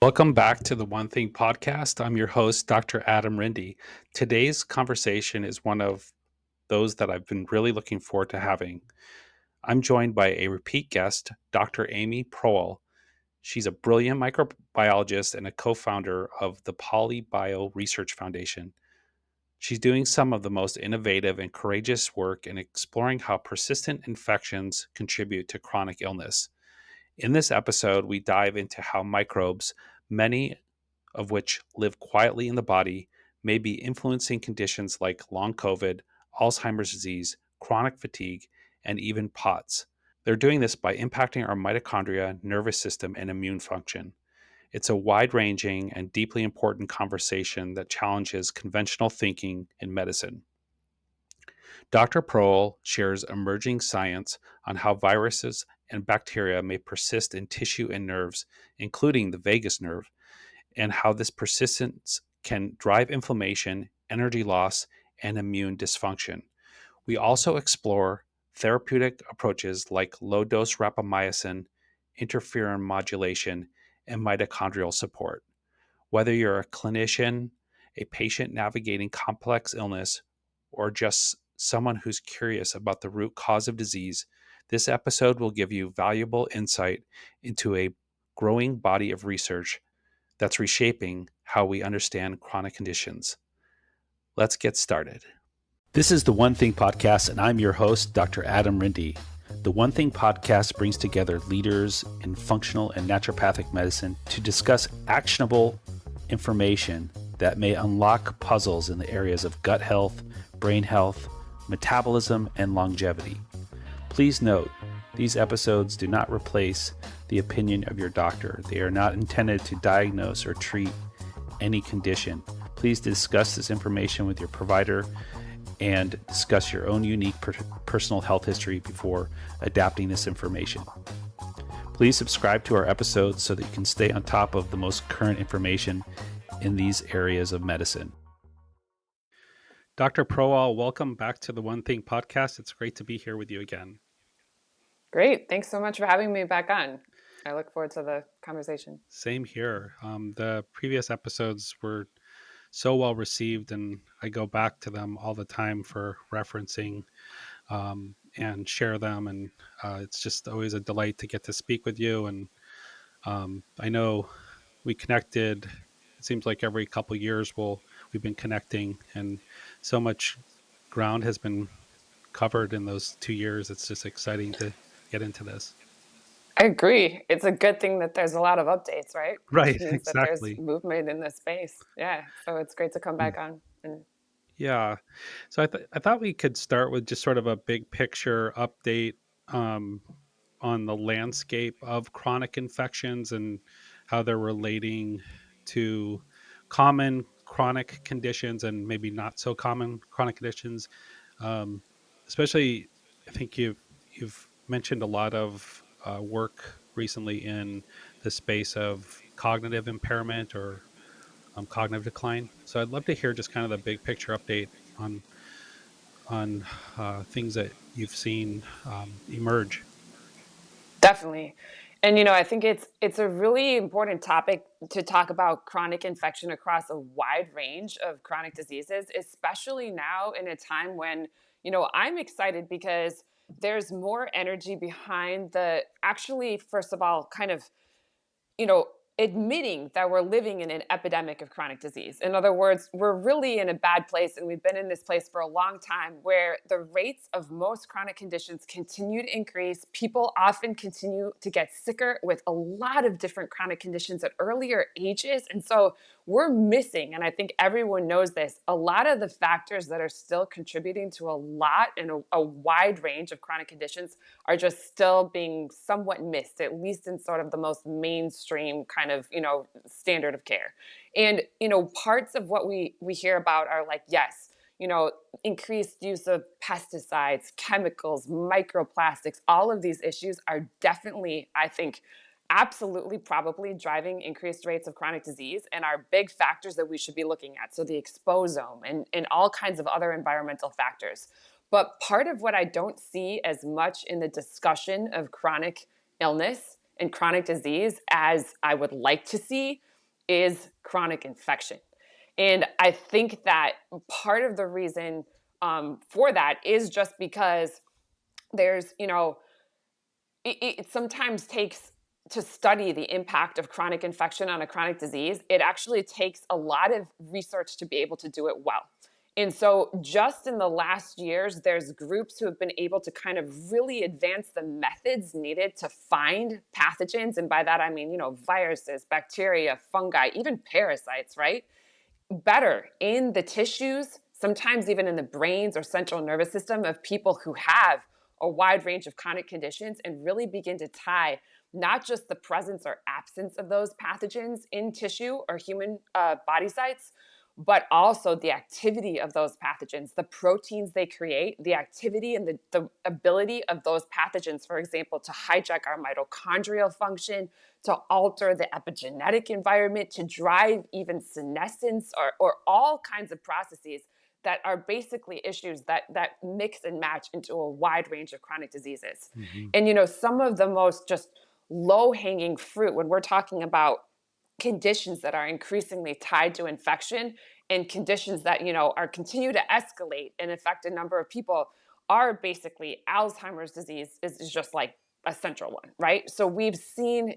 Welcome back to the One Thing podcast. I'm your host, Dr. Adam Rinde. Today's conversation is one of those that I've been really looking forward to having. I'm joined by a repeat guest, Dr. Amy Proal. She's a brilliant microbiologist and a co-founder of the PolyBio Research Foundation. She's doing some of the most innovative and courageous work in exploring how persistent infections contribute to chronic illness. In this episode, we dive into how microbes, many of which live quietly in the body, may be influencing conditions like long COVID, Alzheimer's disease, chronic fatigue, and even POTS. They're doing this by impacting our mitochondria, nervous system, and immune function. It's a wide ranging and deeply important conversation that challenges conventional thinking in medicine. Dr. Proal shares emerging science on how viruses and bacteria may persist in tissue and nerves, including the vagus nerve, and how this persistence can drive inflammation, energy loss, and immune dysfunction. We also explore therapeutic approaches like low dose rapamycin, interferon modulation, and mitochondrial support. Whether you're a clinician, a patient navigating complex illness, or just someone who's curious about the root cause of disease, this episode will give you valuable insight into a growing body of research that's reshaping how we understand chronic conditions. Let's get started. This is the One Thing Podcast, and I'm your host, Dr. Adam Rinde. The One Thing Podcast brings together leaders in functional and naturopathic medicine to discuss actionable information that may unlock puzzles in the areas of gut health, brain health, metabolism, and longevity. Please note, these episodes do not replace the opinion of your doctor. They are not intended to diagnose or treat any condition. Please discuss this information with your provider and discuss your own unique personal health history before adapting this information. Please subscribe to our episodes so that you can stay on top of the most current information in these areas of medicine. Dr. Proal, welcome back to the One Thing Podcast. It's great to be here with you again. Great. Thanks so much for having me back on. I look forward to the conversation. Same here. The previous episodes were so well received, and I go back to them all the time for referencing and share them. And it's just always a delight to get to speak with you. And I know we connected, it seems like every couple of years we've been connecting, and so much ground has been covered in those 2 years. It's just exciting to get into this. I agree. It's a good thing that there's a lot of updates, right? Right, It means that exactly. there's movement in this space. Yeah. So it's great to come back on. Yeah. So I thought we could start with just sort of a big picture update on the landscape of chronic infections and how they're relating to common chronic conditions and maybe not so common chronic conditions. Especially, I think you've mentioned a lot of work recently in the space of cognitive impairment or cognitive decline. So I'd love to hear just kind of the big picture update on things that you've seen emerge. Definitely. And I think it's a really important topic to talk about chronic infection across a wide range of chronic diseases, especially now in a time when I'm excited because there's more energy behind the actually, first of all, kind of you know, admitting that we're living in an epidemic of chronic disease. In other words, we're really in a bad place, and we've been in this place for a long time where the rates of most chronic conditions continue to increase. People often continue to get sicker with a lot of different chronic conditions at earlier ages. And so we're missing, and I think everyone knows this, a lot of the factors that are still contributing to a lot and a wide range of chronic conditions are just still being somewhat missed, at least in sort of the most mainstream kind of, standard of care. And parts of what we hear about are like, yes, increased use of pesticides, chemicals, microplastics, all of these issues are definitely, I think, absolutely probably driving increased rates of chronic disease and are big factors that we should be looking at. So the exposome and all kinds of other environmental factors. But part of what I don't see as much in the discussion of chronic illness and chronic disease as I would like to see is chronic infection. And I think that part of the reason for that is just because there's, it sometimes takes to study the impact of chronic infection on a chronic disease. It actually takes a lot of research to be able to do it well. And so, just in the last years, there's groups who have been able to kind of really advance the methods needed to find pathogens. And by that, I mean, viruses, bacteria, fungi, even parasites, right? Better in the tissues, sometimes even in the brains or central nervous system of people who have a wide range of chronic conditions, and really begin to tie not just the presence or absence of those pathogens in tissue or human body sites, but also the activity of those pathogens, the proteins they create, the activity and the ability of those pathogens, for example, to hijack our mitochondrial function, to alter the epigenetic environment, to drive even senescence or all kinds of processes that are basically issues that mix and match into a wide range of chronic diseases. Mhm. And some of the most just low hanging fruit when we're talking about conditions that are increasingly tied to infection and conditions that are continue to escalate and affect a number of people are basically Alzheimer's disease is just like a central one, right? So we've seen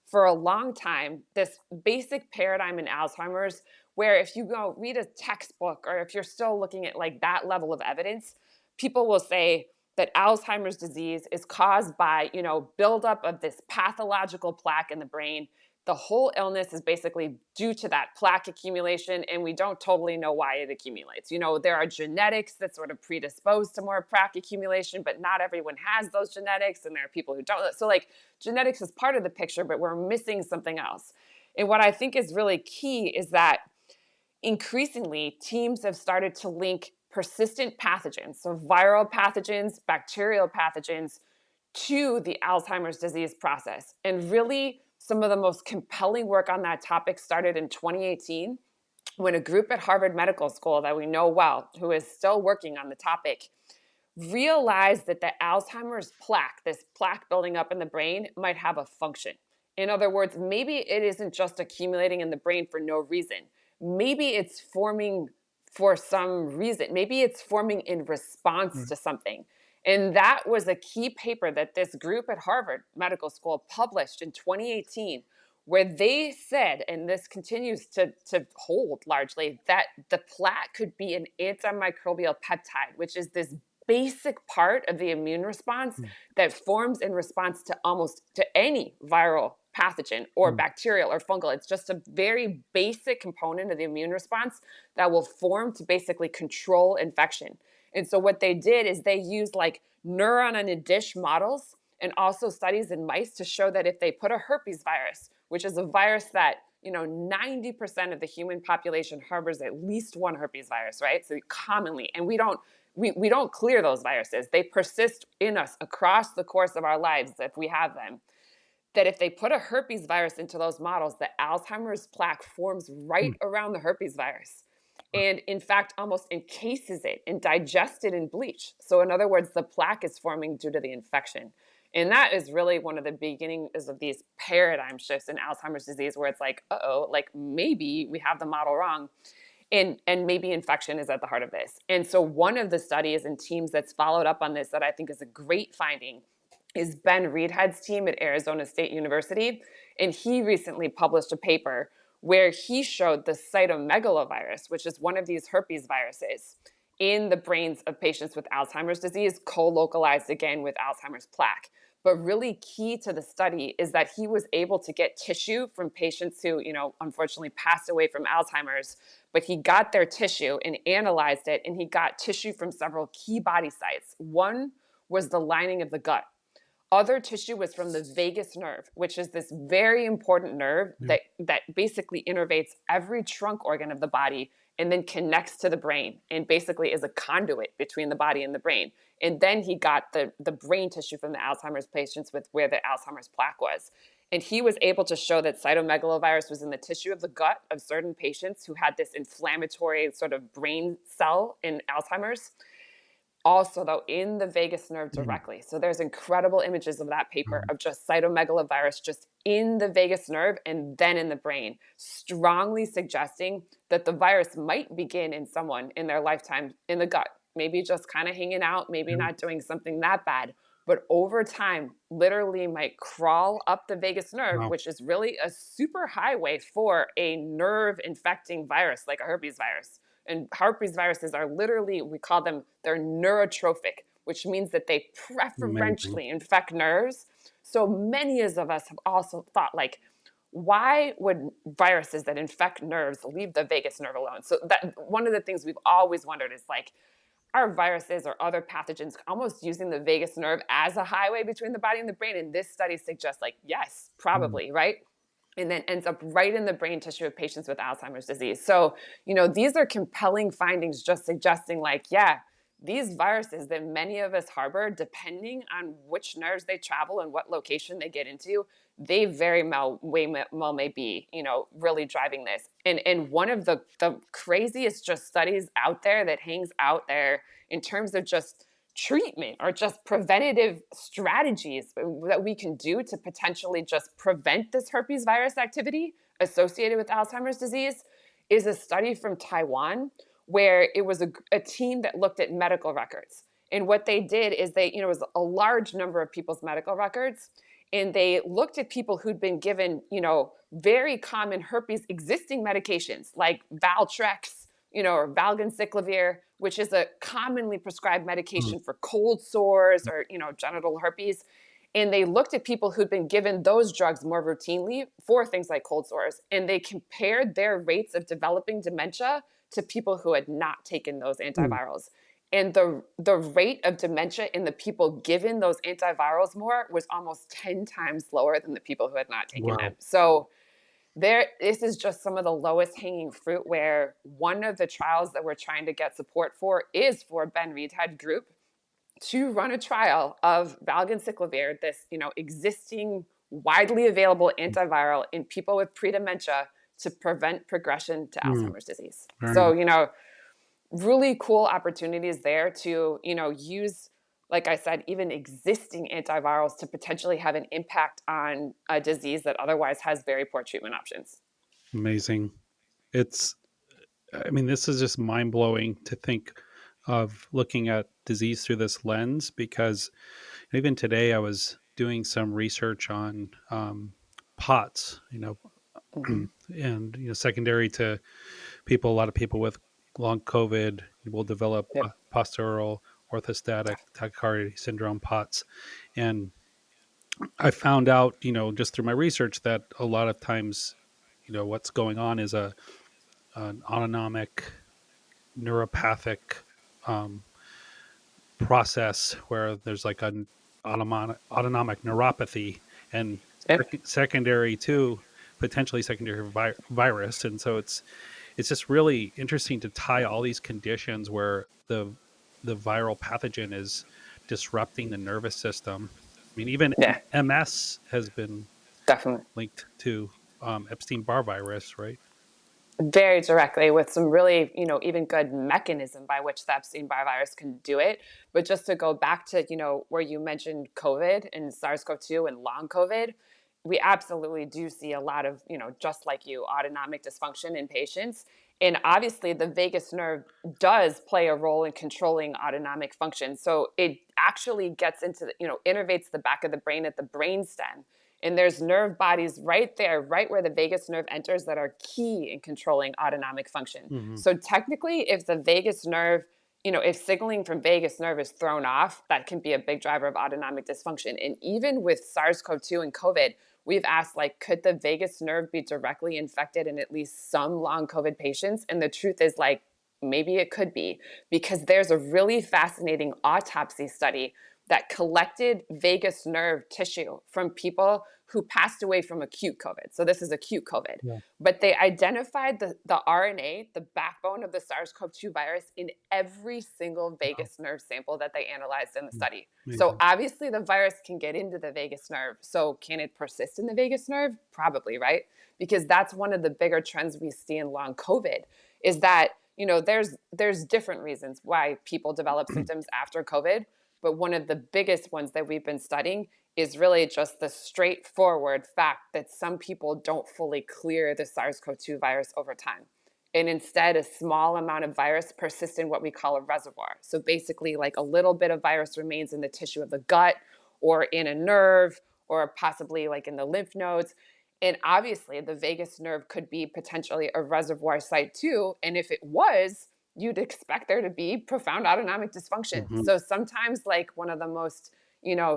for a long time this basic paradigm in Alzheimer's where if you go read a textbook or if you're still looking at like that level of evidence, people will say that Alzheimer's disease is caused by buildup of this pathological plaque in the brain. The whole illness is basically due to that plaque accumulation, and we don't totally know why it accumulates. There are genetics that sort of predispose to more plaque accumulation, but not everyone has those genetics, and there are people who don't. So, like, genetics is part of the picture, but we're missing something else. And what I think is really key is that increasingly, teams have started to link persistent pathogens, so viral pathogens, bacterial pathogens, to the Alzheimer's disease process. And really, some of the most compelling work on that topic started in 2018 when a group at Harvard Medical School that we know well, who is still working on the topic, realized that the Alzheimer's plaque, this plaque building up in the brain, might have a function. In other words, maybe it isn't just accumulating in the brain for no reason. Maybe it's forming for some reason. Maybe it's forming in response Right. to something. And that was a key paper that this group at Harvard Medical School published in 2018, where they said, and this continues to hold largely, that the plaque could be an antimicrobial peptide, which is this basic part of the immune response Mm. that forms in response to almost to any viral pathogen or Mm. bacterial or fungal. It's just a very basic component of the immune response that will form to basically control infection. And so what they did is they used like neuron on a dish models and also studies in mice to show that if they put a herpes virus, which is a virus that 90% of the human population harbors at least one herpes virus, right? So commonly, and we don't clear those viruses. They persist in us across the course of our lives if we have them. That if they put a herpes virus into those models, the Alzheimer's plaque forms right Mm. around the herpes virus. And in fact, almost encases it and digests it in bleach. So, in other words, the plaque is forming due to the infection. And that is really one of the beginnings of these paradigm shifts in Alzheimer's disease, where it's like, like maybe we have the model wrong. And maybe infection is at the heart of this. And so one of the studies and teams that's followed up on this that I think is a great finding is Ben Reedhead's team at Arizona State University. And he recently published a paper where he showed the cytomegalovirus, which is one of these herpes viruses, in the brains of patients with Alzheimer's disease, co-localized again with Alzheimer's plaque. But really key to the study is that he was able to get tissue from patients who, unfortunately passed away from Alzheimer's, but he got their tissue and analyzed it, and he got tissue from several key body sites. One was the lining of the gut. Other tissue was from the vagus nerve, which is this very important nerve Yeah. that basically innervates every trunk organ of the body and then connects to the brain and basically is a conduit between the body and the brain. And then he got the brain tissue from the Alzheimer's patients with where the Alzheimer's plaque was. And he was able to show that cytomegalovirus was in the tissue of the gut of certain patients who had this inflammatory sort of brain cell in Alzheimer's. also, though, in the vagus nerve Mm. directly. So there's incredible images of that paper of just cytomegalovirus just in the vagus nerve and then in the brain, strongly suggesting that the virus might begin in someone in their lifetime in the gut, maybe just kind of hanging out, maybe Yeah. not doing something that bad, but over time, literally might crawl up the vagus nerve, Wow. which is really a super highway for a nerve infecting virus like a herpes virus. And herpes viruses are literally, we call them, they're neurotrophic, which means that they Amazing. preferentially infect nerves. So many of us have also thought, like, why would viruses that infect nerves leave the vagus nerve alone? So that one of the things we've always wondered is like, are viruses or other pathogens almost using the vagus nerve as a highway between the body and the brain? And this study suggests, like, yes, Mm. probably, right? And then ends up right in the brain tissue of patients with Alzheimer's disease. So, these are compelling findings just suggesting, like, yeah, these viruses that many of us harbor, depending on which nerves they travel and what location they get into, they very well may be, really driving this. And one of the craziest just studies out there that hangs out there in terms of just treatment or just preventative strategies that we can do to potentially just prevent this herpes virus activity associated with Alzheimer's disease is a study from Taiwan where it was a team that looked at medical records. And what they did is it was a large number of people's medical records. And they looked at people who'd been given, very common herpes existing medications like Valtrex, or valganciclovir, which is a commonly prescribed Mm. medication for cold sores or, genital herpes. And they looked at people who'd been given those drugs more routinely for things like cold sores. And they compared their rates of developing dementia to people who had not taken those Mm. antivirals. And the rate of dementia in the people given those antivirals more was almost 10 times lower than the people who had not taken Wow. them. So this is just some of the lowest hanging fruit, where one of the trials that we're trying to get support for is for Ben Reedhead Group to run a trial of valganciclovir, this existing widely available antiviral in people with pre-dementia to prevent progression to Mm. Alzheimer's disease. Very So, nice. really cool opportunities there to, use, like I said, even existing antivirals to potentially have an impact on a disease that otherwise has very poor treatment options. Amazing. It's I mean, this is just mind blowing to think of looking at disease through this lens because even today I was doing some research on POTS, Hmm. and secondary to people, a lot of people with long COVID will develop Yep. postural orthostatic tachycardia syndrome POTS, and I found out, just through my research that a lot of times, what's going on is an autonomic neuropathic um, process where there's like an autonomic neuropathy and Yep. secondary to potentially secondary virus, and so it's just really interesting to tie all these conditions where the viral pathogen is disrupting the nervous system. I mean, even Yeah, MS has been definitely. linked to Epstein-Barr virus, right? Very directly, with some really, even good mechanism by which the Epstein-Barr virus can do it. But just to go back to, where you mentioned COVID and SARS-CoV-2 and long COVID, we absolutely do see a lot of, just like you, autonomic dysfunction in patients. And obviously, the vagus nerve does play a role in controlling autonomic function. So it actually gets into innervates the back of the brain at the brainstem. And there's nerve bodies right there, right where the vagus nerve enters, that are key in controlling autonomic function. Hmm. So technically, if the vagus nerve, if signaling from vagus nerve is thrown off, that can be a big driver of autonomic dysfunction. And even with SARS-CoV-2 and COVID, we've asked, like, could the vagus nerve be directly infected in at least some long COVID patients? And the truth is, like, maybe it could be, because there's a really fascinating autopsy study that collected vagus nerve tissue from people who passed away from acute COVID. So this is acute COVID. Yeah. But they identified the RNA, the backbone of the SARS-CoV-2 virus, in every single Wow. vagus nerve sample that they analyzed in the Mm. study. So Amazing. obviously the virus can get into the vagus nerve. So can it persist in the vagus nerve? Probably, right? Because that's one of the bigger trends we see in long COVID, is that there's different reasons why people develop symptoms after COVID, but one of the biggest ones that we've been studying is really just the straightforward fact that some people don't fully clear the SARS-CoV-2 virus over time. And instead, a small amount of virus persists in what we call a reservoir. So basically, like a little bit of virus remains in the tissue of the gut or in a nerve or possibly like in the lymph nodes. And obviously, the vagus nerve could be potentially a reservoir site too. And if it was, you'd expect there to be profound autonomic dysfunction. Mhm. So sometimes, like one of the most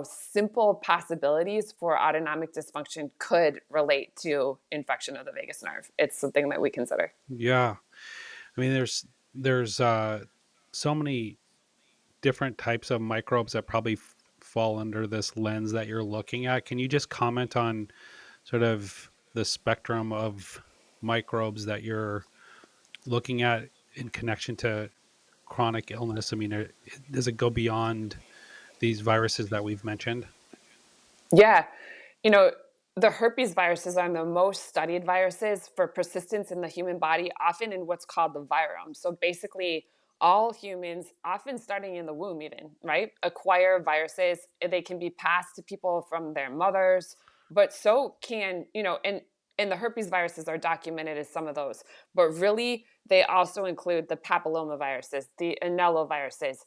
simple possibilities for autonomic dysfunction could relate to infection of the vagus nerve. It's something that we consider. Yeah. I mean, there's so many different types of microbes that probably fall under this lens that you're looking at. Can you just comment on sort of the spectrum of microbes that you're looking at in connection to chronic illness? I mean, does it go beyond these viruses that we've mentioned? Yeah. You know, the herpes viruses are the most studied viruses for persistence in the human body, often in what's called the virome. So basically, all humans, often starting in the womb, even, right, acquire viruses. They can be passed to people from their mothers, but so can, and the herpes viruses are documented as some of those. But really, they also include the papillomaviruses, the anelloviruses,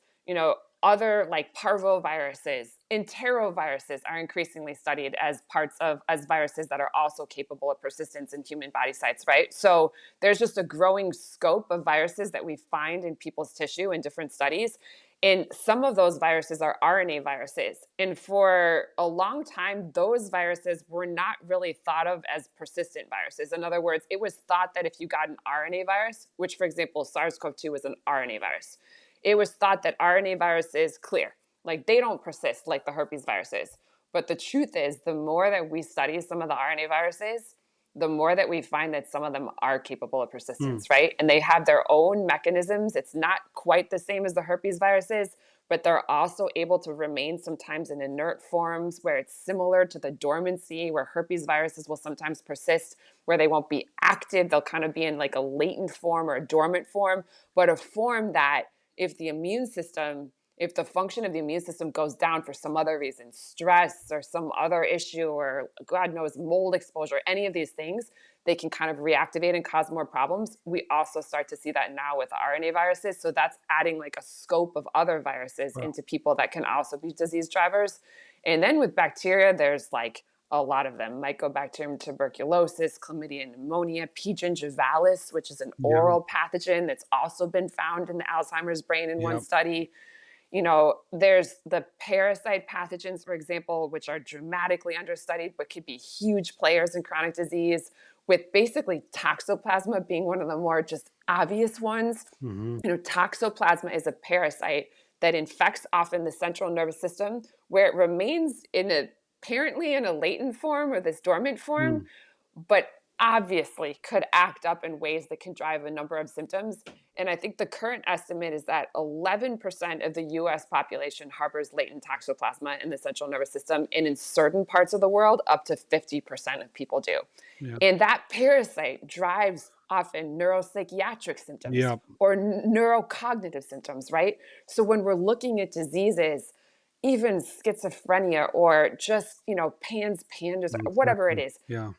other like parvoviruses, enteroviruses are increasingly studied as parts of as viruses that are also capable of persistence in human body sites, right? So there's just a growing scope of viruses that we find in people's tissue in different studies. And some of those viruses are RNA viruses. And for a long time, those viruses were not really thought of as persistent viruses. In other words, it was thought that if you got an RNA virus, which for example, SARS-CoV-2 was an RNA virus, it was thought that RNA viruses clear, like they don't persist like the herpes viruses. But the truth is, the more that we study some of the RNA viruses, the more that we find that some of them are capable of Hmm. persistence, right? And they have their own mechanisms. It's not quite the same as the herpes viruses, but they're also able to remain sometimes in inert forms where it's similar to the dormancy, where herpes viruses will sometimes persist, where they won't be active. They'll kind of be in like a latent form or a dormant form, but a form that if the immune system if the function of the immune system goes down for some other reason, stress or some other issue, or God knows, mold exposure, any of these things, they can kind of reactivate and cause more problems. We also start to see that now with RNA viruses. So that's adding like a scope of other viruses Wow. into people that can also be disease drivers. And then with bacteria, there's like a lot of them: Mycobacterium tuberculosis, chlamydia pneumonia, P. gingivalis, which is an Yeah. oral pathogen that's also been found in the Alzheimer's brain in one Yep. study. There's the parasite pathogens, for example, which are dramatically understudied, but could be huge players in chronic disease, with basically toxoplasma being one of the more just obvious ones. Hmm. Toxoplasma is a parasite that infects often the central nervous system, where it remains apparently in a latent form or this dormant form, Mm. but obviously could act up in ways that can drive a number of symptoms. And I think the current estimate is that 11% of the US population harbors latent toxoplasma in the central nervous system. And in certain parts of the world, up to 50% of people do. Yeah. And that parasite drives often neuropsychiatric symptoms Yep. or neurocognitive symptoms, right? So when we're looking at diseases, even schizophrenia or just, PANS, PANDAS, or whatever it is, Yeah.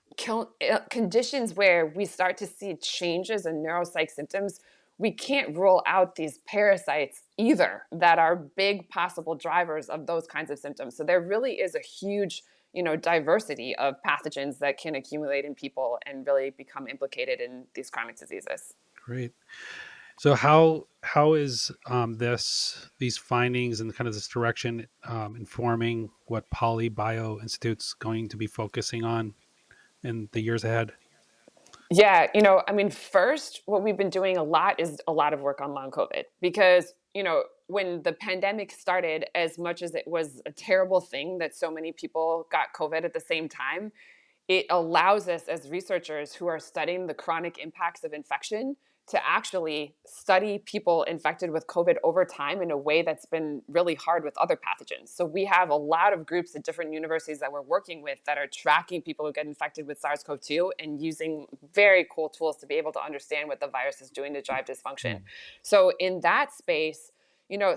conditions where we start to see changes in neuropsych symptoms, we can't rule out these parasites either that are big possible drivers of those kinds of symptoms. So there really is a huge, diversity of pathogens that can accumulate in people and really become implicated in these chronic diseases. Great. So how is these findings and kind of this direction informing what PolyBio Institute's going to be focusing on in the years ahead? Yeah, I mean, first, what we've been doing a lot is a lot of work on long COVID because, when the pandemic started, as much as it was a terrible thing that so many people got COVID at the same time, it allows us as researchers who are studying the chronic impacts of infection to actually study people infected with COVID over time in a way that's been really hard with other pathogens. So we have a lot of groups at different universities that we're working with that are tracking people who get infected with SARS-CoV-2 and using very cool tools to be able to understand what the virus is doing to drive dysfunction. Mm. So in that space,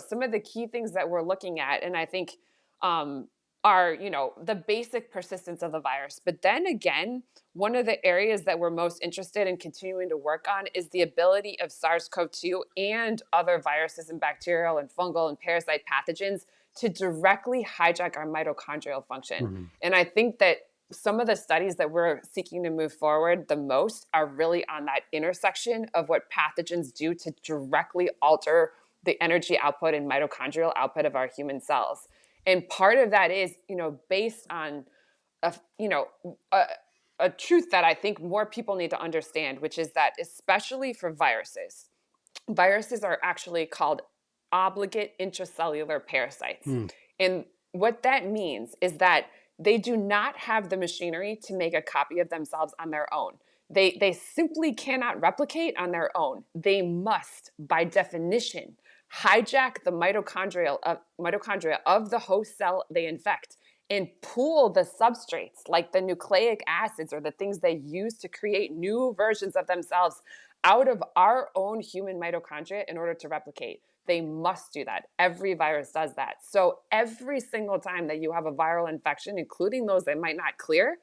some of the key things that we're looking at, and I think um, are, the basic persistence of the virus. But then again, one of the areas that we're most interested in continuing to work on is the ability of SARS-CoV-2 and other viruses and bacterial and fungal and parasite pathogens to directly hijack our mitochondrial function. Mhm. And I think that some of the studies that we're seeking to move forward the most are really on that intersection of what pathogens do to directly alter the energy output and mitochondrial output of our human cells. And part of that is, based on a, you know, a, a truth that I think more people need to understand, which is that especially for viruses are actually called obligate intracellular parasites. Mm. And what that means is that they do not have the machinery to make a copy of themselves on their own. They simply cannot replicate on their own. They must, by definition, hijack the mitochondria of the host cell they infect and pool the substrates like the nucleic acids or the things they use to create new versions of themselves out of our own human mitochondria in order to replicate. They must do that. Every virus does that. So every single time that you have a viral infection, including those that might not clear,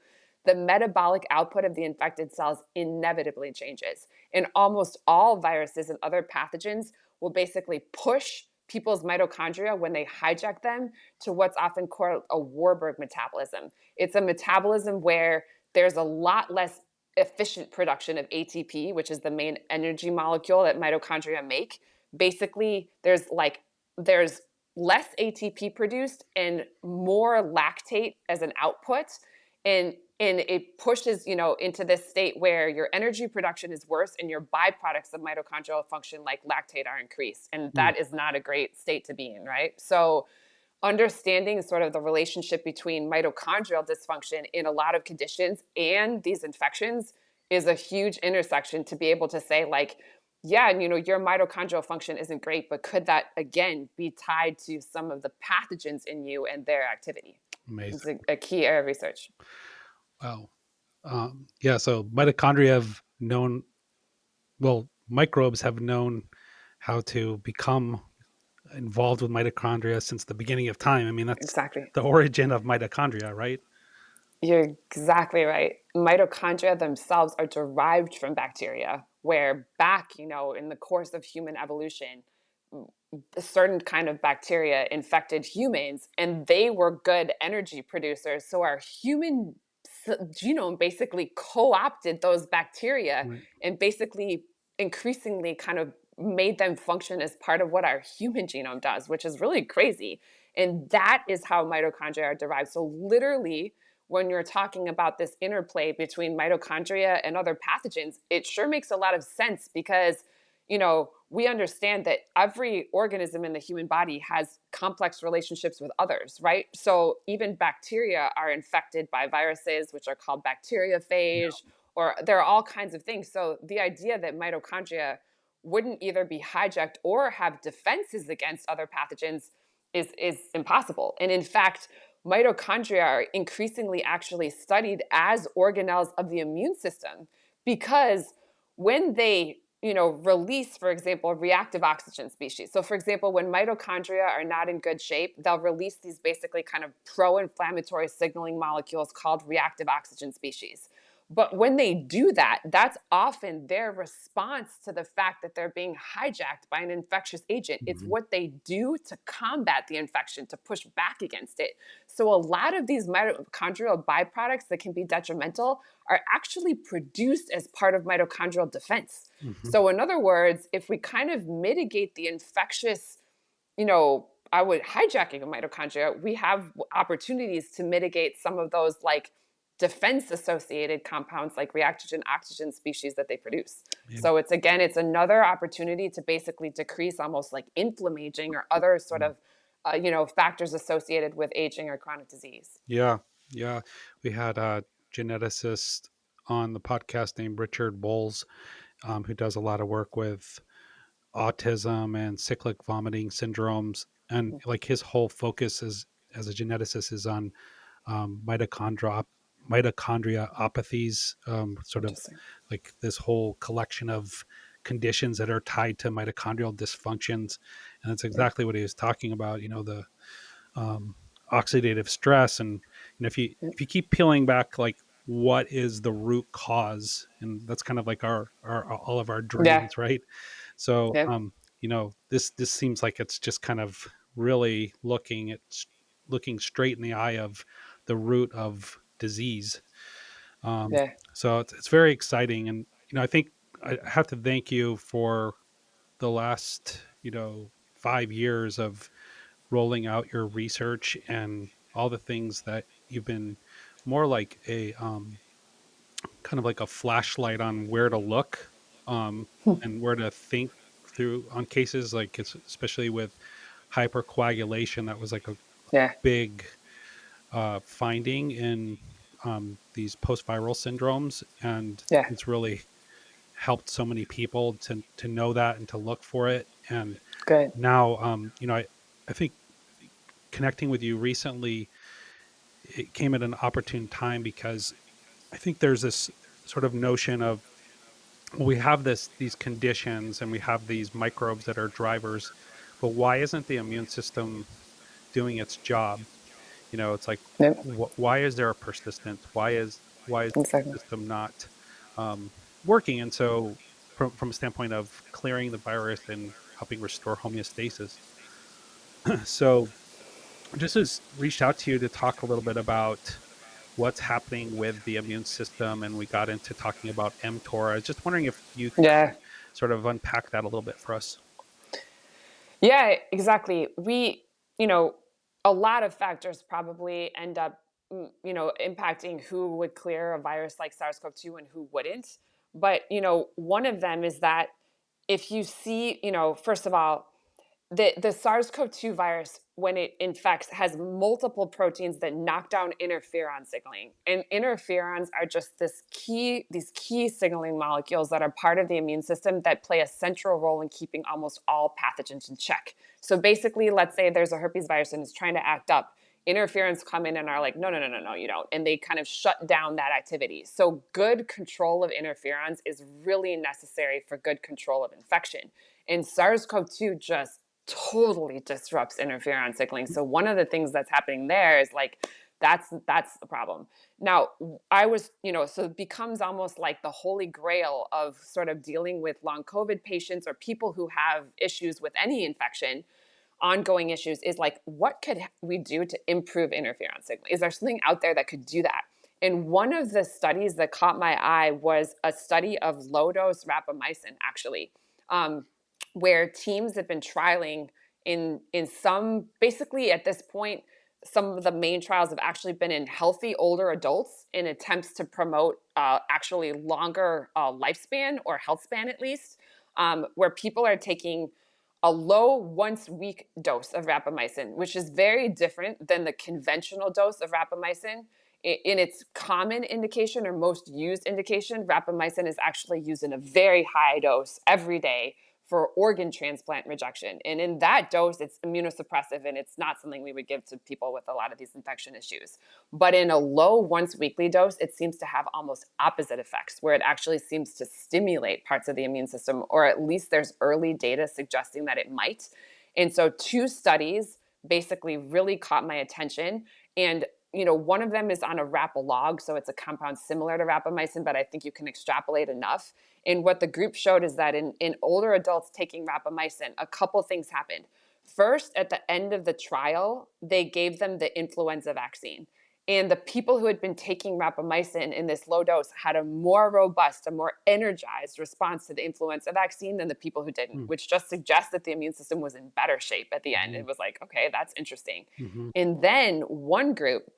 the metabolic output of the infected cells inevitably changes. And almost all viruses and other pathogens will basically push people's mitochondria when they hijack them to what's often called a Warburg metabolism. It's a metabolism where there's a lot less efficient production of ATP, which is the main energy molecule that mitochondria make. Basically, there's less ATP produced and more lactate as an output, and it pushes into this state where your energy production is worse and your byproducts of mitochondrial function like lactate are increased, and Mm. that is not a great state to be in, right? So understanding sort of the relationship between mitochondrial dysfunction in a lot of conditions and these infections is a huge intersection to be able to say, like, yeah, and your mitochondrial function isn't great, but could that again be tied to some of the pathogens in you and their activity? It's Amazing. a key area of research. Wow. Yeah. So mitochondria have known, well, microbes have known how to become involved with mitochondria since the beginning of time. I mean, that's Exactly. the origin of mitochondria, right? You're exactly right. Mitochondria themselves are derived from bacteria, where back, in the course of human evolution, a certain kind of bacteria infected humans and they were good energy producers. So our human genome basically co opted those bacteria Right. and basically increasingly kind of made them function as part of what our human genome does, which is really crazy. And that is how mitochondria are derived. So, literally, when you're talking about this interplay between mitochondria and other pathogens, it sure makes a lot of sense because we understand that every organism in the human body has complex relationships with others, right? So even bacteria are infected by viruses, which are called bacteriophage, or there are all kinds of things. So the idea that mitochondria wouldn't either be hijacked or have defenses against other pathogens is impossible. And in fact, mitochondria are increasingly actually studied as organelles of the immune system because when they release, for example, reactive oxygen species. So, for example, when mitochondria are not in good shape, they'll release these basically kind of pro inflammatory signaling molecules called reactive oxygen species. But when they do that, that's often their response to the fact that they're being hijacked by an infectious agent. It's Mhm. what they do to combat the infection, to push back against it. So, a lot of these mitochondrial byproducts that can be detrimental are actually produced as part of mitochondrial defense. Mhm. So, in other words, if we kind of mitigate the infectious, I would hijacking of mitochondria, we have opportunities to mitigate some of those like defense associated compounds like reactogen oxygen species that they produce. Yeah. So it's another opportunity to basically decrease almost like inflammaging or other sort Mm. of factors associated with aging or chronic disease. Yeah. Yeah. We had a geneticist on the podcast named Richard Bowles, who does a lot of work with autism and cyclic vomiting syndromes. And Mm, like his whole focus is as a geneticist is on mitochondriaopathies, sort of interesting. like this whole collection of conditions that are tied to mitochondrial dysfunctions. And that's Yep. exactly what he was talking about, the um, oxidative stress. And Yep. if you keep peeling back, like what is the root cause, and that's kind of like our all of our Yeah. dreams, right? So Yep. this seems like it's just kind of really looking straight in the eye of the root of disease. um, Yeah. so it's very exciting. And I think I have to thank you for the last 5 years of rolling out your research and all the things that you've been more like a kind of like a flashlight on where to look, and where to think through on cases like especially with hypercoagulation. That was like a Yeah. big finding in these post-viral syndromes, and Yeah. it's really helped so many people to know that and to look for it. And Good. now, I think connecting with you recently, it came at an opportune time because I think there's this sort of notion of, well, we have these conditions and we have these microbes that are drivers, but why isn't the immune system doing its job? It's like, Yep. why is there a persistence? Why is the immune Exactly. system not um, working? And so, from a standpoint of clearing the virus and helping restore homeostasis, so just as reached out to you to talk a little bit about what's happening with the immune system, and we got into talking about mTOR. I was just wondering if you Yeah. could sort of unpack that a little bit for us. Yeah, exactly. You know, a lot of factors probably end up, impacting who would clear a virus like SARS-CoV-2 and who wouldn't. But, one of them is that if you see, first of all, the SARS-CoV-2 virus, when it infects, has multiple proteins that knock down interferon signaling. And interferons are just these key signaling molecules that are part of the immune system that play a central role in keeping almost all pathogens in check. So basically, let's say there's a herpes virus and it's trying to act up. Interferons come in and are like, no, no, no, no, no, you don't. And they kind of shut down that activity. So good control of interferons is really necessary for good control of infection. And SARS-CoV-2 just totally disrupts interferon signaling. So one of the things that's happening there is like that's the problem. Now, I was, so it becomes almost like the holy grail of sort of dealing with long COVID patients or people who have issues with any infection, ongoing issues, is like, what could we do to improve interferon signaling? Is there something out there that could do that? And one of the studies that caught my eye was a study of low dose rapamycin, actually. Where teams have been trialing in some, basically at this point, some of the main trials have actually been in healthy older adults in attempts to promote actually longer lifespan or health span, at least, where people are taking a low once week dose of rapamycin, which is very different than the conventional dose of rapamycin. In its common indication or most used indication, rapamycin is actually used in a very high dose every day for organ transplant rejection. And in that dose, it's immunosuppressive and it's not something we would give to people with a lot of these infection issues. But in a low once weekly dose, it seems to have almost opposite effects, where it actually seems to stimulate parts of the immune system, or at least there's early data suggesting that it might. And so, two studies basically really caught my attention. And one of them is on a rapalog, so it's a compound similar to rapamycin, but I think you can extrapolate enough. And what the group showed is that in older adults taking rapamycin, a couple things happened. First, at the end of the trial, they gave them the influenza vaccine. And the people who had been taking rapamycin in this low dose had a more robust, a more energized response to the influenza vaccine than the people who didn't, Hmm. which just suggests that the immune system was in better shape at the end. Mhm. It was like, okay, that's interesting. Mhm. And then one group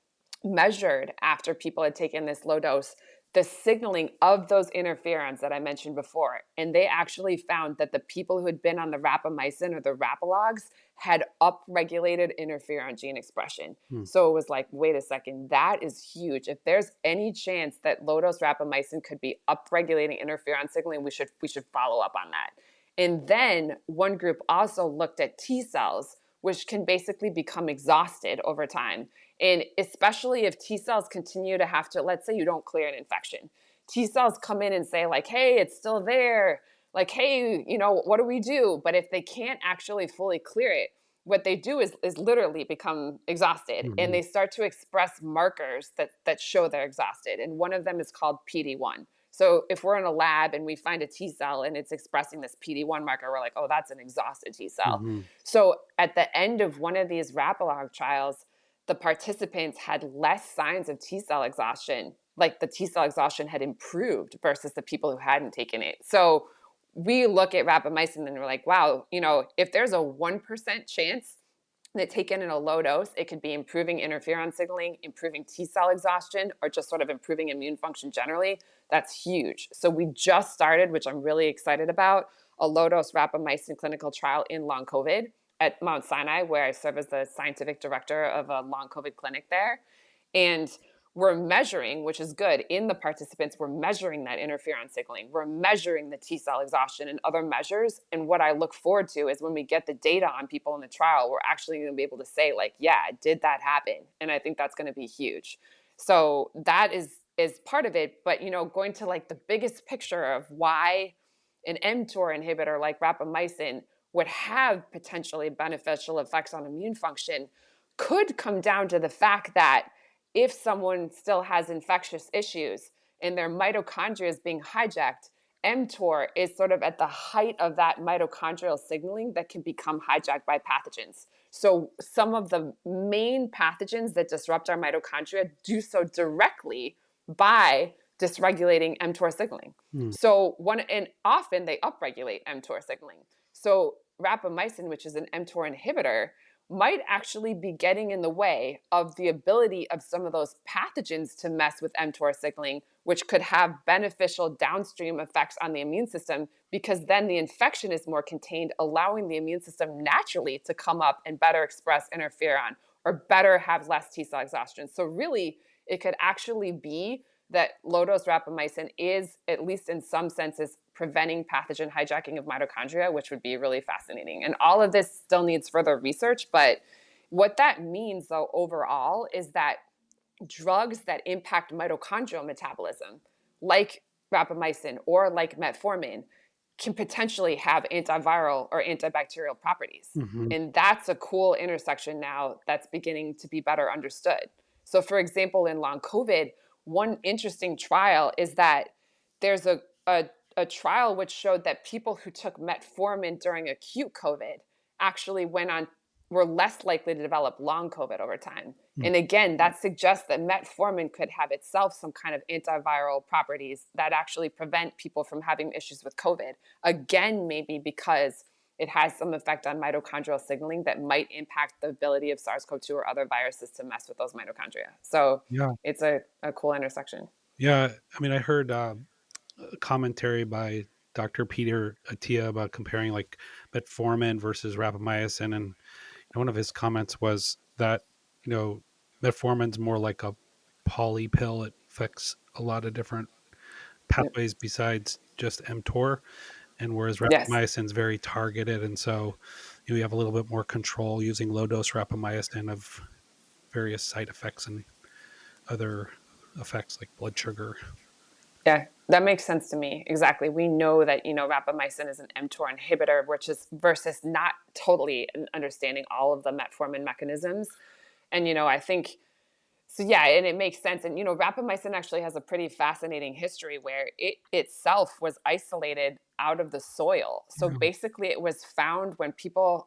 measured after people had taken this low dose the signaling of those interferons that I mentioned before. And they actually found that the people who had been on the rapamycin or the rapalogs had upregulated interferon gene expression. Hmm. So it was like, wait a second, that is huge. If there's any chance that low dose rapamycin could be upregulating interferon signaling, we should follow up on that. And then one group also looked at T cells, which can basically become exhausted over time. And especially if T cells continue to have to, let's say you don't clear an infection, T cells come in and say, like, hey, it's still there. Like, hey, what do we do? But if they can't actually fully clear it, what they do is literally become exhausted, and Mhm. they start to express markers that show they're exhausted. And one of them is called PD-1. So if we're in a lab and we find a T cell and it's expressing this PD-1 marker, we're like, oh, that's an exhausted T cell. Mhm. So at the end of one of these Rapalog trials, the participants had less signs of T cell exhaustion. Like the T cell exhaustion had improved versus the people who hadn't taken it. So we look at rapamycin and we're like, wow, if there's a 1% chance that taken in a low dose, it could be improving interferon signaling, improving T cell exhaustion, or just sort of improving immune function generally. That's huge. So we just started, which I'm really excited about, a low dose rapamycin clinical trial in long COVID at Mount Sinai, where I serve as the scientific director of a long COVID clinic there. And we're measuring, which is good, in the participants, we're measuring that interferon signaling. We're measuring the T cell exhaustion and other measures. And what I look forward to is when we get the data on people in the trial, we're actually going to be able to say, like, yeah, did that happen? And I think that's going to be huge. So that is part of it. But going to like the biggest picture of why an mTOR inhibitor like rapamycin would have potentially beneficial effects on immune function could come down to the fact that if someone still has infectious issues and their mitochondria is being hijacked, mTOR is sort of at the height of that mitochondrial signaling that can become hijacked by pathogens. So some of the main pathogens that disrupt our mitochondria do so directly by dysregulating mTOR signaling. Mm. So and often they upregulate mTOR signaling. So rapamycin, which is an mTOR inhibitor, might actually be getting in the way of the ability of some of those pathogens to mess with mTOR signaling, which could have beneficial downstream effects on the immune system because then the infection is more contained, allowing the immune system naturally to come up and better express interferon or better have less T cell exhaustion. So really, it could actually be that low dose rapamycin is, at least in some senses, preventing pathogen hijacking of mitochondria, which would be really fascinating. And all of this still needs further research. But what that means, though, overall, is that drugs that impact mitochondrial metabolism, like rapamycin or like metformin, can potentially have antiviral or antibacterial properties. Mhm. And that's a cool intersection now that's beginning to be better understood. So, for example, in long COVID, one interesting trial is that there's a trial which showed that people who took metformin during acute COVID actually were less likely to develop long COVID over time. Mm. And again, that suggests that metformin could have itself some kind of antiviral properties that actually prevent people from having issues with COVID. Again, maybe because it has some effect on mitochondrial signaling that might impact the ability of SARS-CoV-2 or other viruses to mess with those mitochondria. So Yeah. it's a cool intersection. Yeah. I mean, I heard a commentary by Dr. Peter Attia about comparing like metformin versus rapamycin, and one of his comments was that you know metformin's more like a poly pill. It affects a lot of different Yep. pathways besides just mTOR, and whereas Yes. rapamycin's very targeted, and so you have a little bit more control using low dose rapamycin of various side effects and other effects like blood sugar. Yeah, that makes sense to me. Exactly. We know that, rapamycin is an mTOR inhibitor, which is versus not totally understanding all of the metformin mechanisms. And, I think so, yeah, and it makes sense. And rapamycin actually has a pretty fascinating history where it itself was isolated out of the soil. So Yeah. basically, it was found when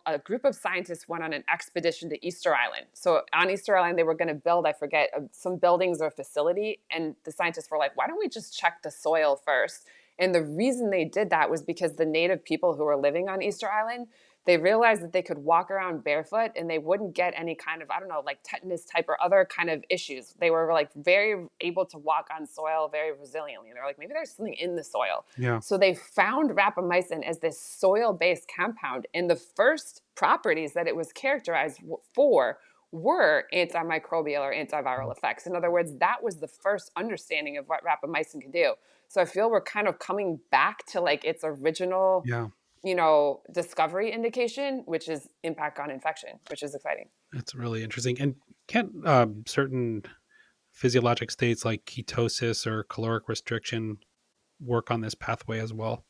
a group of scientists went on an expedition to Easter Island. So on Easter Island, they were going to build, I forget, some buildings or facility, and the scientists were like, "Why don't we just check the soil first?" And the reason they did that was because the native people who were living on Easter Island, they realized that they could walk around barefoot and they wouldn't get any kind of, I don't know, like tetanus type or other kind of issues. They were like very able to walk on soil very resiliently. And they're like, maybe there's something in the soil. Yeah. So they found rapamycin as this soil-based compound, and the first properties that it was characterized for were antimicrobial or antiviral Mm. effects. In other words, that was the first understanding of what rapamycin can do. So I feel we're kind of coming back to like its original, Yeah. discovery indication, which is impact on infection, which is exciting. That's really interesting. And can certain physiologic states like ketosis or caloric restriction work on this pathway as well?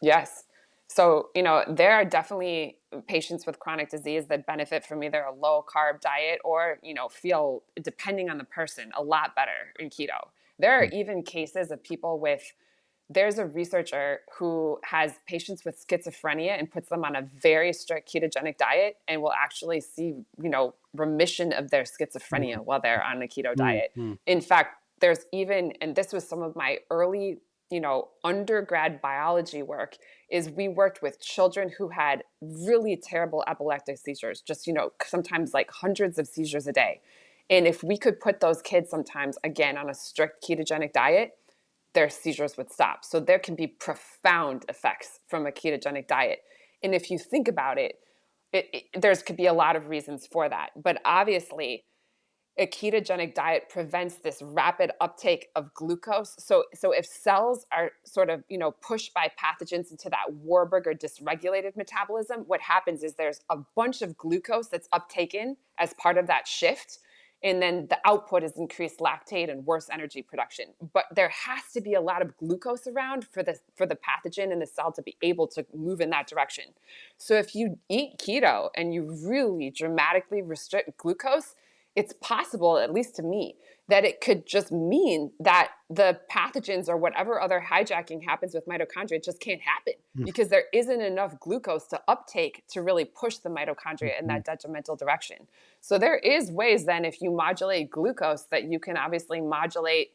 Yes. So, there are definitely patients with chronic disease that benefit from either a low carb diet or, feel, depending on the person, a lot better in keto. There are Mm. even cases of people with, there's a researcher who has patients with schizophrenia and puts them on a very strict ketogenic diet and will actually see, remission of their Mm. schizophrenia while they're on a keto Mm. diet. Mm. In fact, there's even, and this was some of my early, undergrad biology work, is we worked with children who had really terrible epileptic seizures, just, sometimes like hundreds of seizures a day. And if we could put those kids sometimes, again, on a strict ketogenic diet, their seizures would stop. So there can be profound effects from a ketogenic diet. And if you think about it, there's could be a lot of reasons for that. But obviously, a ketogenic diet prevents this rapid uptake of glucose. So if cells are sort of, pushed by pathogens into that Warburg or dysregulated metabolism, what happens is there's a bunch of glucose that's uptaken as part of that shift. And then the output is increased lactate and worse energy production. But there has to be a lot of glucose around for the pathogen in the cell to be able to move in that direction. So if you eat keto and you really dramatically restrict glucose, it's possible, at least to me, that it could just mean that the pathogens or whatever other hijacking happens with mitochondria just can't happen Mm. because there isn't enough glucose to uptake to really push the mitochondria in Mhm. that detrimental direction. So there is ways then, if you modulate glucose, that you can obviously modulate,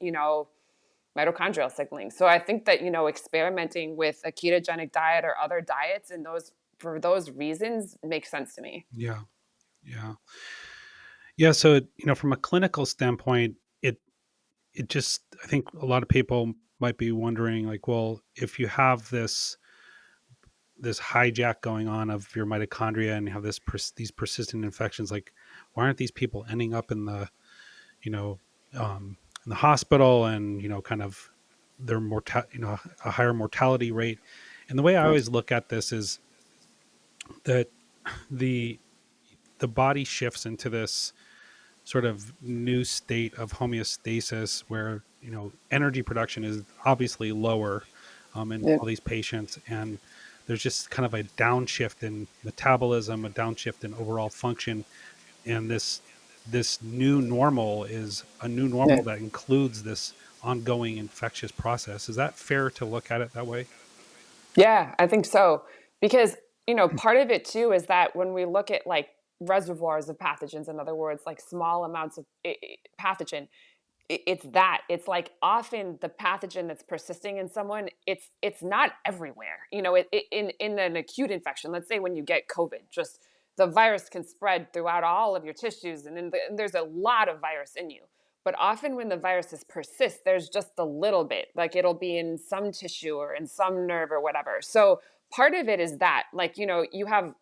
mitochondrial signaling. So I think that, experimenting with a ketogenic diet or other diets and those for those reasons makes sense to me. Yeah. Yeah. Yeah. So, from a clinical standpoint, it just, I think a lot of people might be wondering, like, well, if you have this hijack going on of your mitochondria and you have these persistent infections, like, why aren't these people ending up you know in the hospital, and kind of their a higher mortality rate? And the way I Yeah. always look at this is that the the body shifts into this sort of new state of homeostasis where energy production is obviously lower in Yeah. all these patients, and there's just kind of a downshift in metabolism, a downshift in overall function, and this new normal is a new Yeah. normal that includes this ongoing infectious process. Is that fair to look at it that way? Yeah, I think so. Because, part of it too is that when we look at like reservoirs of pathogens, in other words, like small amounts of pathogen, it's that. It's like often the pathogen that's persisting in someone, it's not everywhere. In an acute infection, let's say when you get COVID, just the virus can spread throughout all of your tissues, and there's a lot of virus in you. But often when the viruses persist, there's just a little bit, like it'll be in some tissue or in some nerve or whatever. So part of it is that, like, you have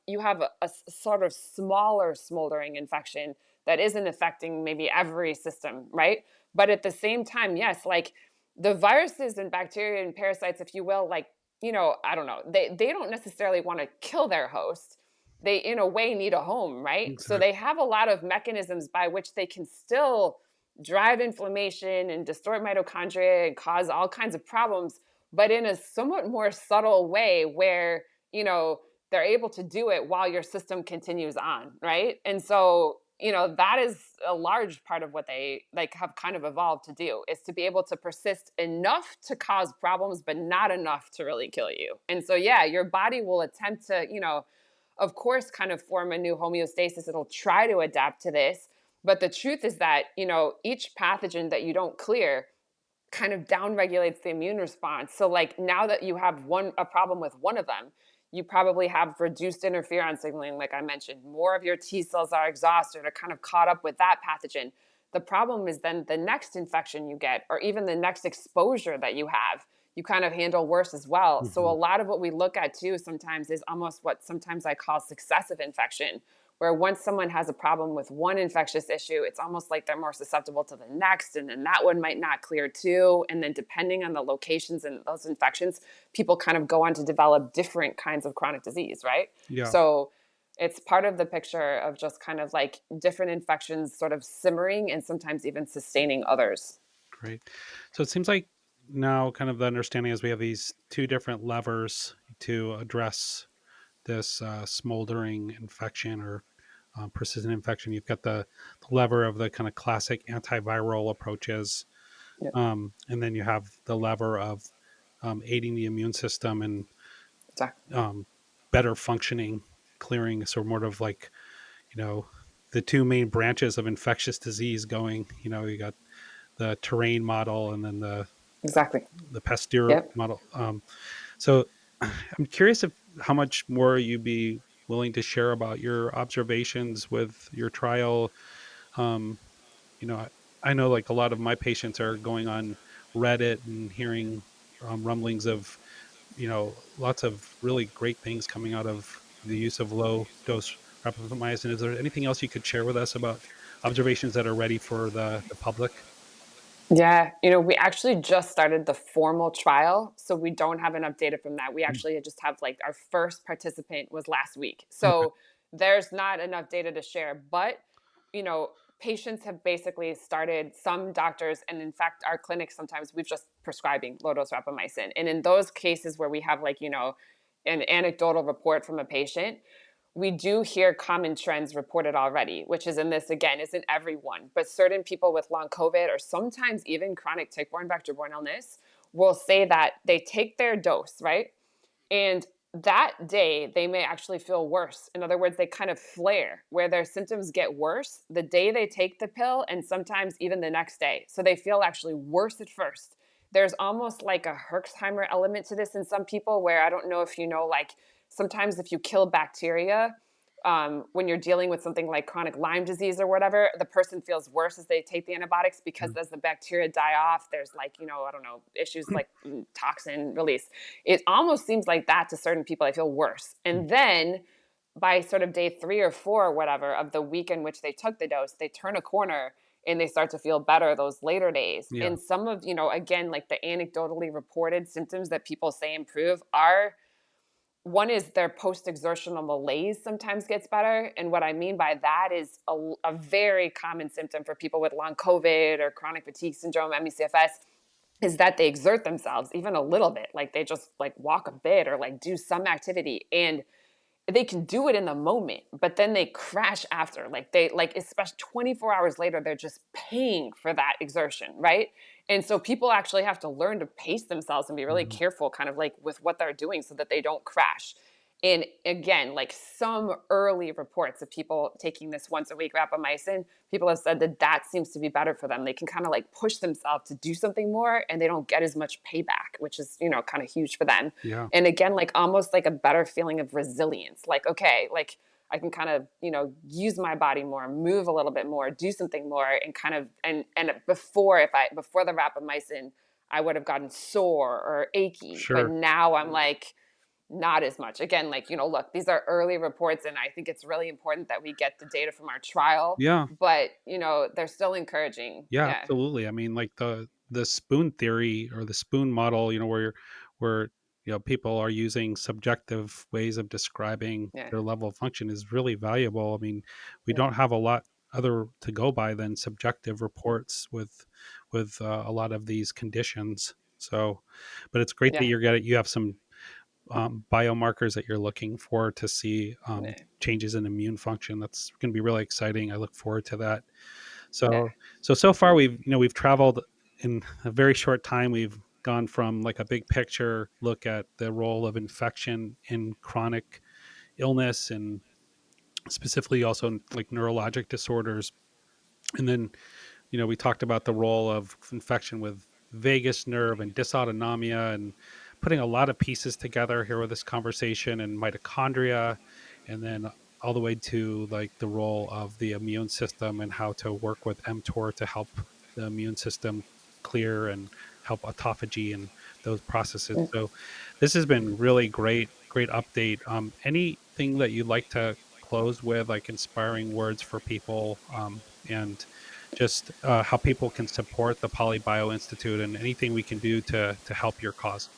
a sort of smaller smoldering infection that isn't affecting maybe every system, right? But at the same time, yes, like the viruses and bacteria and parasites, if you will, like, I don't know, they don't necessarily want to kill their host. They, in a way, need a home, right? So Exactly. they have a lot of mechanisms by which they can still drive inflammation and distort mitochondria and cause all kinds of problems, but in a somewhat more subtle way where, they're able to do it while your system continues on, right? And so, that is a large part of what they like have kind of evolved to do, is to be able to persist enough to cause problems but not enough to really kill you. And so yeah, your body will attempt to, of course, kind of form a new homeostasis. It'll try to adapt to this. But the truth is that, each pathogen that you don't clear kind of downregulates the immune response. So like now that you have a problem with one of them, you probably have reduced interferon signaling, like I mentioned. More of your T cells are exhausted or kind of caught up with that pathogen. The problem is then the next infection you get, or even the next exposure that you kind of handle worse as well. So a Mhm. lot of what we look at too sometimes is almost what sometimes I call successive infection, where once someone has a problem with one infectious issue, it's almost like they're more susceptible to the next, and then that one might not clear too. And then depending on the locations and those infections, people kind of go on to develop different kinds of chronic disease, right? Yeah, So it's part of the picture of just kind of like different infections sort of simmering and sometimes even sustaining others. great. So it seems like now kind of the understanding is we have these two different levers to address this smoldering infection or persistent infection. You've got the lever of the kind of classic antiviral approaches, Yep, and then you have the lever of aiding the immune system and exactly. um, better functioning, clearing. So more of like, you know, the two main branches of infectious disease going. You got the terrain model and then Exactly. the Pasteur Yep. model. So I'm curious if how much more you'd be willing to share about your observations with your trial. Um, I know like a lot of my patients are going on Reddit and hearing rumblings of lots of really great things coming out of the use of low dose rapamycin. Is there anything else you could share with us about observations that are ready for the public? Yeah, we actually just started the formal trial, so we don't have enough data from that. We Mm. actually just have like our first participant was last week. Okay. So there's not enough data to share, but patients have basically started, some doctors, and in fact our clinic sometimes we've just prescribing low dose rapamycin. And in those cases where we have like, an anecdotal report from a patient, we do hear common trends reported already, which is in this again, isn't everyone, but certain people with long COVID or sometimes even chronic tick-borne vector-borne illness will say that they take their dose, right? And that day, they may actually feel worse. In other words, they kind of flare where their symptoms get worse the day they take the pill and sometimes even the next day. So they feel actually worse at first. There's almost like a Herpesviruses element to this in some people where I don't know if you know, like sometimes if you kill bacteria, when you're dealing with something like chronic Lyme disease or whatever, the person feels worse as they take the antibiotics because Mm. as the bacteria die off, there's like, I don't know, issues like toxin release. It almost seems like that to certain people. I feel worse. And then by sort of day 3 or 4 or whatever of the week in which they took the dose, they turn a corner and they start to feel better those later days. Yeah, And some of, again, like the anecdotally reported symptoms that people say improve are one is their post exertional malaise sometimes gets better. And what I mean by that is a very common symptom for people with long COVID or chronic fatigue syndrome, ME/CFS, is that they exert themselves even a little bit. Like they just like walk a bit or like do some activity. And they can do it in the moment, but then they crash after. Like they like especially 24 hours later, they're just paying for that exertion, right? And so people actually have to learn to pace themselves and be really mhm, careful kind of like with what they're doing so that they don't crash. And again, like some early reports of people taking this once a week rapamycin, people have said that that seems to be better for them. They can kind of like push themselves to do something more and they don't get as much payback, which is, kind of huge for them. yeah, And again, like almost like a better feeling of resilience. Like, okay, like I can kind of, use my body more, move a little bit more, do something more, and kind of and before the rapamycin, I would have gotten sore or achy. But sure, now I'm like not as much. Again, like, look, these are early reports, and I think it's really important that we get the data from our trial, yeah. but, they're still encouraging. Yeah, Yeah. absolutely. I mean, like the spoon theory or the spoon model, where people are using subjective ways of describing Yeah. their level of function is really valuable. I mean, we Yeah. don't have a lot other to go by than subjective reports with a lot of these conditions. So, but it's great that Yeah. you have some biomarkers that you're looking for to see Yeah. changes in immune function. That's going to be really exciting. I look forward to that. Yeah. So far we've traveled in a very short time. We've gone from like a big picture look at the role of infection in chronic illness and specifically also in like neurologic disorders. And then, we talked about the role of infection with vagus nerve and dysautonomia and putting a lot of pieces together here with this conversation and mitochondria, and then all the way to like the role of the immune system and how to work with mTOR to help the immune system clear and help autophagy and those processes. So this has been really great update. Anything that you'd like to close with, like inspiring words for people, and just how people can support the PolyBio Institute and anything we can do to help your cause.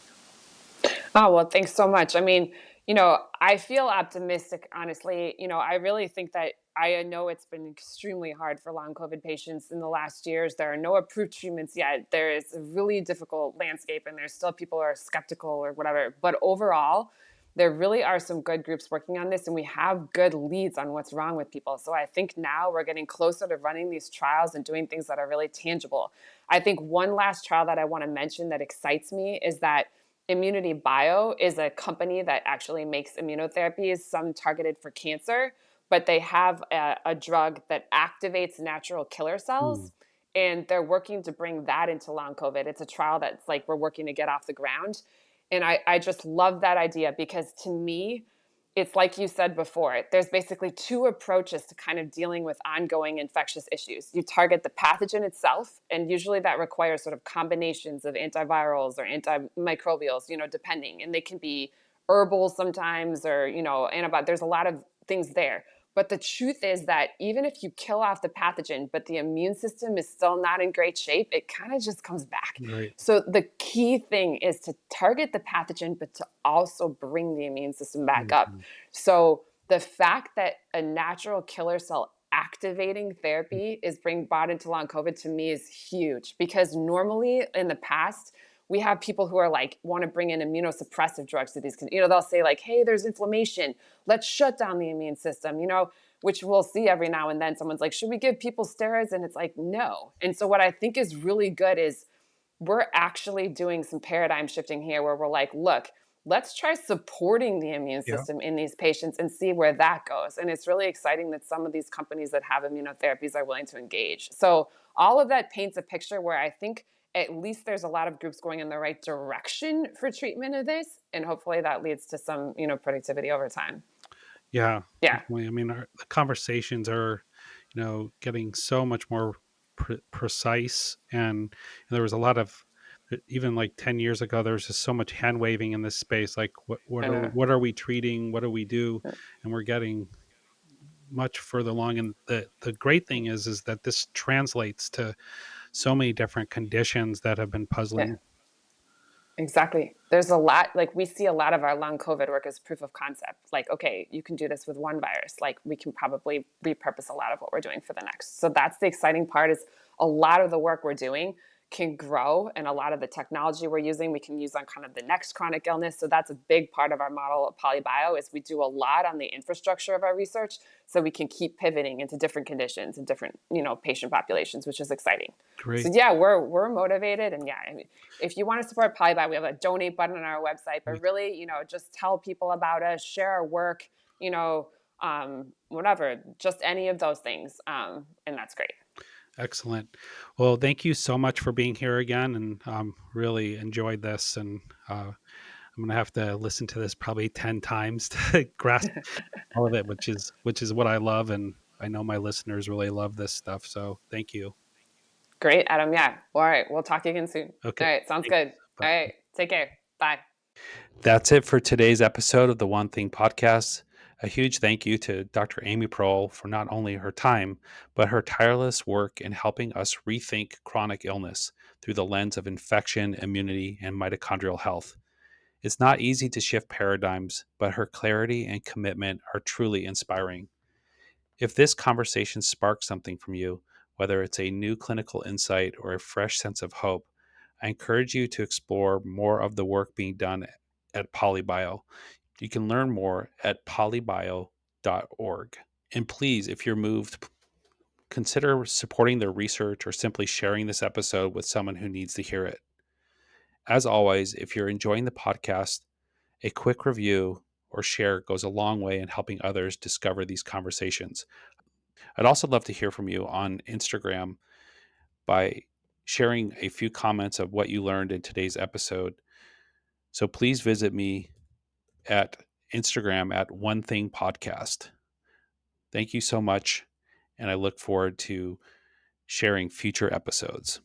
Oh, well, thanks so much. I mean, I feel optimistic, honestly. I really think that I know it's been extremely hard for long COVID patients in the last years. There are no approved treatments yet. There is a really difficult landscape, and there's still people who are skeptical or whatever. But overall, there really are some good groups working on this, and we have good leads on what's wrong with people. So I think now we're getting closer to running these trials and doing things that are really tangible. I think one last trial that I want to mention that excites me is that Immunity Bio is a company that actually makes immunotherapies, some targeted for cancer, but they have a drug that activates natural killer Hmm, cells. And they're working to bring that into long COVID. It's a trial that's like we're working to get off the ground. And I just love that idea because to me, it's like you said before, there's basically two approaches to kind of dealing with ongoing infectious issues. You target the pathogen itself, and usually that requires sort of combinations of antivirals or antimicrobials, depending. And they can be herbal sometimes or, antibiotics. There's a lot of things there. But the truth is that even if you kill off the pathogen, but the immune system is still not in great shape, it kind of just comes back. right. So the key thing is to target the pathogen, but to also bring the immune system back up. Mhm. So the fact that a natural killer cell activating therapy is being brought into long COVID to me is huge because normally in the past, we have people who are like want to bring in immunosuppressive drugs to these, they'll say like, hey, there's inflammation. Let's shut down the immune system, which we'll see every now and then. Someone's like, should we give people steroids? And it's like, no. And so what I think is really good is we're actually doing some paradigm shifting here where we're like, look, let's try supporting the immune Yeah. system in these patients and see where that goes. And it's really exciting that some of these companies that have immunotherapies are willing to engage. So all of that paints a picture where I think at least there's a lot of groups going in the right direction for treatment of this. And hopefully that leads to some, productivity over time. Yeah, Yeah. definitely. I mean, the conversations are, getting so much more precise, and there was a lot of even like 10 years ago, there was just so much hand waving in this space. Like, And, what are we treating? What do we do? And we're getting much further along. And the great thing is that this translates to so many different conditions that have been yeah. puzzling. Exactly. There's a lot, like we see a lot of our long COVID work as proof of concept. Like, okay, you can do this with one virus. Like we can probably repurpose a lot of what we're doing for the next. So that's the exciting part is a lot of the work we're doing can grow and a lot of the technology we're using we can use on kind of the next chronic illness. So that's a big part of our model at PolyBio is we do a lot on the infrastructure of our research so we can keep pivoting into different conditions and different, patient populations, which is exciting. So Great. yeah, we're motivated and yeah, I mean, if you want to support PolyBio, we have a donate button on our website. But really, just tell people about us, share our work, whatever, just any of those things, and that's great. Excellent. Well, thank you so much for being here again, and really enjoyed this. And I'm gonna have to listen to this probably 10 times to grasp all of it, which is what I love, and I know my listeners really love this stuff. So thank you. Great, Adam. Yeah. All right, we'll talk again soon. Okay. All right, sounds Thanks. good. All Bye. right, take care. Bye. That's it for today's episode of the One Thing podcast. A huge thank you to Dr. Amy Proal for not only her time, but her tireless work in helping us rethink chronic illness through the lens of infection, immunity, and mitochondrial health. It's not easy to shift paradigms, but her clarity and commitment are truly inspiring. If this conversation sparks something from you, whether it's a new clinical insight or a fresh sense of hope, I encourage you to explore more of the work being done at PolyBio. You can learn more at polybio.org. And please, if you're moved, consider supporting their research or simply sharing this episode with someone who needs to hear it. As always, if you're enjoying the podcast, a quick review or share goes a long way in helping others discover these conversations. I'd also love to hear from you on Instagram by sharing a few comments of what you learned in today's episode. So please visit me at Instagram at One Thing Podcast. Thank you so much. And I look forward to sharing future episodes.